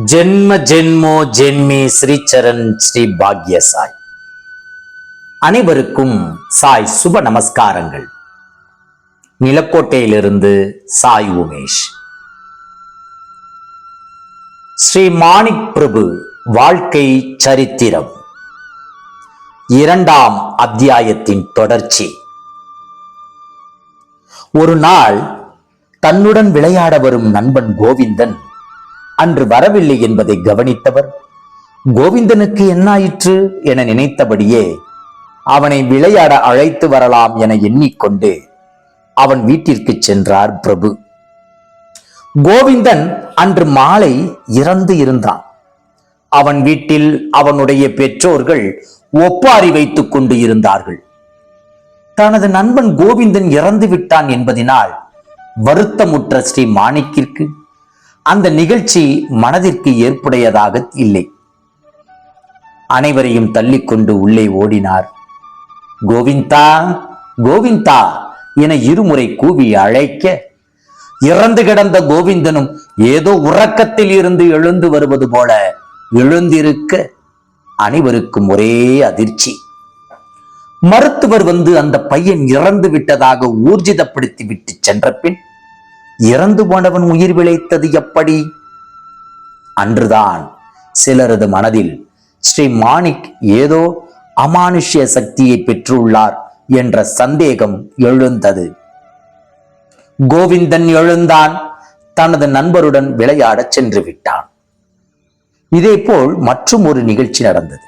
ஜென்ம ஜென்மோ ஜென்மி ஸ்ரீச்சரண் ஸ்ரீ பாக்ய சாய். அனைவருக்கும் சாய் சுப நமஸ்காரங்கள். நிலக்கோட்டையிலிருந்து சாய் உமேஷ். ஸ்ரீ மாணிக் பிரபு வாழ்க்கை சரித்திரம் இரண்டாம் அத்தியாயத்தின் தொடர்ச்சி. ஒரு நாள் தன்னுடன் விளையாட வரும் நண்பன் கோவிந்தன் அன்று வரவில்லை என்பதை கவனித்தவர் கோவிந்தனுக்கு என்னாயிற்று என நினைத்தபடியே அவனை விளையாட அழைத்து வரலாம் என எண்ணிக்கொண்டு அவன் வீட்டிற்கு சென்றார் பிரபு. கோவிந்தன் அன்று மாலை இறந்து இருந்தான். அவன் வீட்டில் அவனுடைய பெற்றோர்கள் ஒப்பாரி வைத்துக் கொண்டு இருந்தார்கள். தனது நண்பன் கோவிந்தன் இறந்து விட்டான் என்பதினால் வருத்தமுற்ற ஸ்ரீ மாணிக்கிற்கு அந்த நிகழ்ச்சி மனதிற்கு ஏற்புடையதாக இல்லை. அனைவரையும் தள்ளிக்கொண்டு உள்ளே ஓடினார். கோவிந்தா கோவிந்தா என இருமுறை கூவி அழைக்க இறந்து கிடந்த கோவிந்தனும் ஏதோ உறக்கத்தில் இருந்து எழுந்து வருவது போல எழுந்திருக்க அனைவருக்கும் ஒரே அதிர்ச்சி. மருத்துவர் வந்து அந்த பையன் இறந்து விட்டதாக ஊர்ஜிதப்படுத்தி விட்டு சென்ற பின் இறந்து போனவன் உயிர் பிழைத்தது எப்படி? அன்றுதான் சிலரது மனதில் ஸ்ரீ மாணிக் ஏதோ அமானுஷ்ய சக்தியை பெற்றுள்ளார் என்ற சந்தேகம் எழுந்தது. கோவிந்தன் எழுந்தான். தனது நண்பருடன் விளையாட சென்று விட்டான். இதேபோல் மற்றும் ஒரு நிகழ்ச்சி நடந்தது.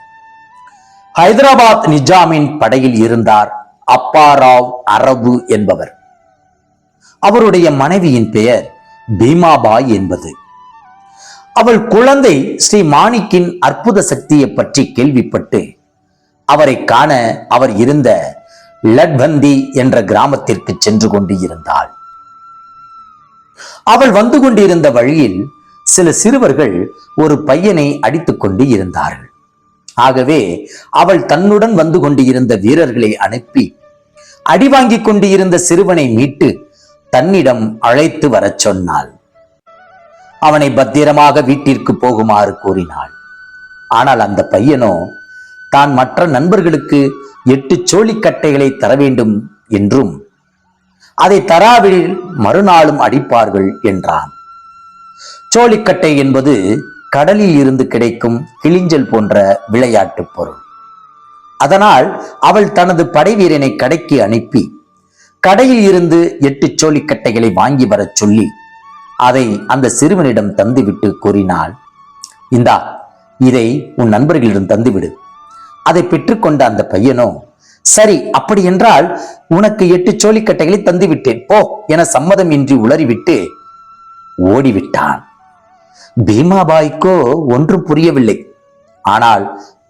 ஹைதராபாத் நிஜாமின் படையில் இருந்தார் அப்பாராவ் அரபு என்பவர். அவருடைய மனைவியின் பெயர் பீமாபாய் என்பது. அவள் குழந்தை ஸ்ரீ மாணிக்கின் அற்புத சக்தியை பற்றி கேள்விப்பட்டு அவரை காண அவர் இருந்த லட்பந்தி என்ற கிராமத்திற்கு சென்று கொண்டு இருந்தாள். அவள் வந்து கொண்டிருந்த வழியில் சில சிறுவர்கள் ஒரு பையனை அடித்துக் கொண்டு இருந்தார்கள். ஆகவே அவள் தன்னுடன் வந்து கொண்டு இருந்த வீரர்களை அனுப்பி அடி வாங்கி கொண்டு இருந்த சிறுவனை மீட்டு தன்னிடம் அழைத்து வரச் சொன்னாள். அவனை பத்திரமாக வீட்டிற்கு போகுமாறு கூறினாள். ஆனால் அந்த பையனோ தான் மற்ற நண்பர்களுக்கு 8 சோழிக்கட்டைகளை தர வேண்டும் என்றும் அதை தராவில் மறுநாளும் அடிப்பார்கள் என்றான். சோழிக்கட்டை என்பது கடலில் இருந்து கிடைக்கும் கிளிஞ்சல் போன்ற விளையாட்டு பொருள். அதனால் அவள் தனது படை வீரனை கடைக்கு அனுப்பி கடையில் இருந்து 8 சோழிக்கட்டைகளை வாங்கி வரச் சொல்லி அதை அந்த சிறுவனிடம் தந்துவிட்டு கூறினாள், இந்தா இதை உன் நண்பர்களிடம் தந்துவிடு. அதை பெற்றுக்கொண்ட அந்த பையனோ சரி அப்படி என்றால் உனக்கு 8 சோழிக்கட்டைகளை தந்துவிட்டேன் போ என சம்மதம் இன்றி உளறிவிட்டு ஓடிவிட்டான். பீமாபாய்க்கோ ஒன்றும் புரியவில்லை. ஆனால்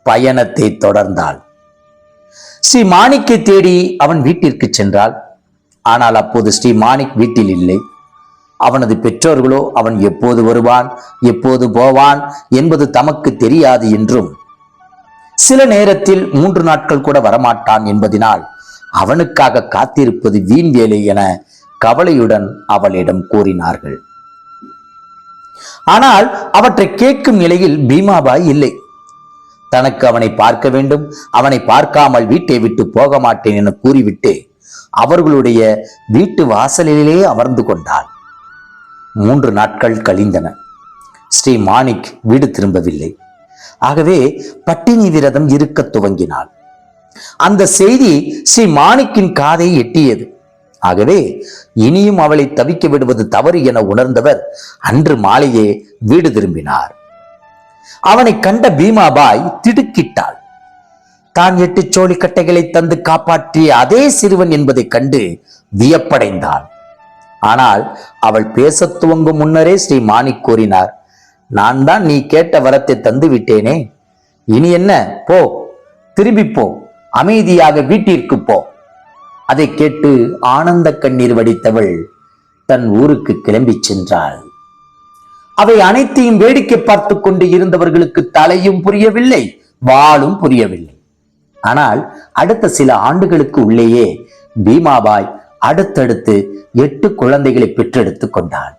பயணத்தை தொடர்ந்தாள். ஸ்ரீ மாணிக்கை தேடி அவன் வீட்டிற்கு சென்றாள். ஆனால் அப்போது ஸ்ரீ மாணிக் வீட்டில் இல்லை. அவனது பெற்றோர்களோ அவன் எப்போது வருவான் எப்போது போவான் என்பது தமக்கு தெரியாது என்றும் சில நேரத்தில் 3 நாட்கள் கூட வரமாட்டான் என்பதினால் அவனுக்காக காத்திருப்பது வீண் வேலை என கவலையுடன் அவளிடம் கூறினார்கள். ஆனால் அவற்றை கேட்கும் நிலையில் பீமாபாய் இல்லை. தனக்கு அவனை பார்க்க வேண்டும், அவனை பார்க்காமல் வீட்டை விட்டு போக மாட்டேன் என கூறிவிட்டு அவர்களுடைய வீட்டு வாசலிலே அமர்ந்து கொண்டாள். 3 நாட்கள் கழிந்தன. ஸ்ரீ மாணிக் வீடு திரும்பவில்லை. ஆகவே பட்டினி விரதம் இருக்க துவங்கினாள். அந்த செய்தி ஸ்ரீ மாணிக்கின் காதை எட்டியது. ஆகவே இனியும் அவளை தவிக்க விடுவது தவறு என உணர்ந்தவர் அன்று மாலையே வீடு திரும்பினார். அவனை கண்ட பீமாபாய் திடுக்கிட்டாள். தான் 8 சோழிக்கட்டைகளை தந்து காப்பாற்றிய அதே சிறுவன் என்பதை கண்டு வியப்படைந்தாள். ஆனால் அவள் பேச துவங்கும் முன்னரே ஸ்ரீ மாணிக் கூறினார், நான் தான் நீ கேட்ட வரத்தை தந்து விட்டேனே, இனி என்ன, போ, திரும்பி போ, அமைதியாக வீட்டிற்கு போ. அதை கேட்டு ஆனந்த கண்ணீர் வடித்தவள் தன் ஊருக்கு கிளம்பி சென்றாள். அவை அனைத்தையும் வேடிக்கை பார்த்து கொண்டு இருந்தவர்களுக்கு தலையும் புரியவில்லை, வாளும் புரியவில்லை. ஆனால் அடுத்த சில ஆண்டுகளுக்கு உள்ளேயே பீமாபாய் அடுத்தடுத்து 8 குழந்தைகளை பெற்றெடுத்துக் கொண்டாள்.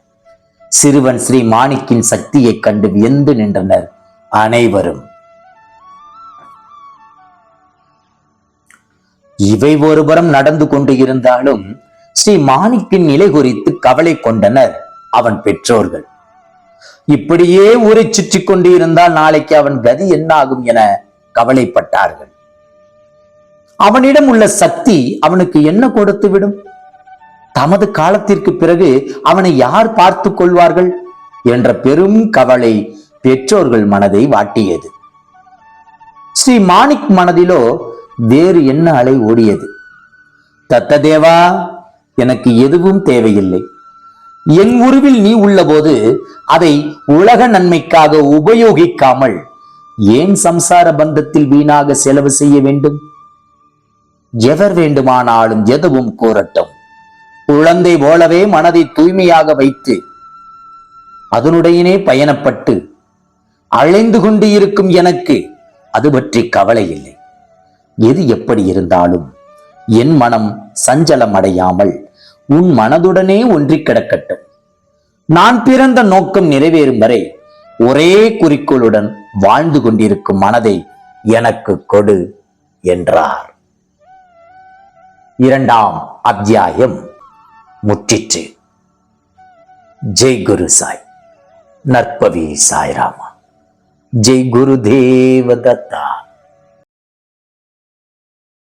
சிறுவன் ஸ்ரீ மாணிக்கின் சக்தியை கண்டு வியந்து நின்றனர் அனைவரும். இவை ஒருபுறம் நடந்து கொண்டு இருந்தாலும் ஸ்ரீ மாணிக்கின் நிலை குறித்து கவலை கொண்டனர் அவன் பெற்றோர்கள். இப்படியே ஊரை சுற்றி கொண்டு இருந்தால் நாளைக்கு அவன் கதி என்ன ஆகும் என கவலைப்பட்டார்கள். அவனிடம் உள்ள சக்தி அவனுக்கு என்ன கொடுத்து விடும்? தமது காலத்திற்கு பிறகு அவனை யார் பார்த்து கொள்வார்கள் என்ற பெரும் கவலை பெற்றோர்கள் மனதை வாட்டியது. ஸ்ரீ மாணிக் மனதிலோ வேறு என்ன அலை ஓடியது? தத்ததேவா, எனக்கு எதுவும் தேவையில்லை. என் உருவில் நீ உள்ளபோது அதை உலக நன்மைக்காக உபயோகிக்காமல் ஏன் சம்சார பந்தத்தில் வீணாக செலவு செய்ய வேண்டும்? எவர் வேண்டுமானாலும் எதுவும் கூறட்டும். குழந்தை போலவே மனதை தூய்மையாக வைத்து அதனுடையனே பயணப்பட்டு அழைந்து கொண்டு இருக்கும் எனக்கு அது பற்றி கவலை இல்லை. எது எப்படி இருந்தாலும் என் மனம் சஞ்சலம் அடையாமல் உன் மனதுடனே ஒன்றி கிடக்கட்டும். நான் பிறந்த நோக்கம் நிறைவேறும் வரை ஒரே குறிக்கோளுடன் வாழ்ந்து கொண்டிருக்கும் மனதை எனக்கு கொடு என்றார். 2ஆம் அத்தியாயம் முற்றிற்று. ஜெய் குரு சாய். நற்பவி சாய்ராமா. ஜெய் குரு தேவதத்தா.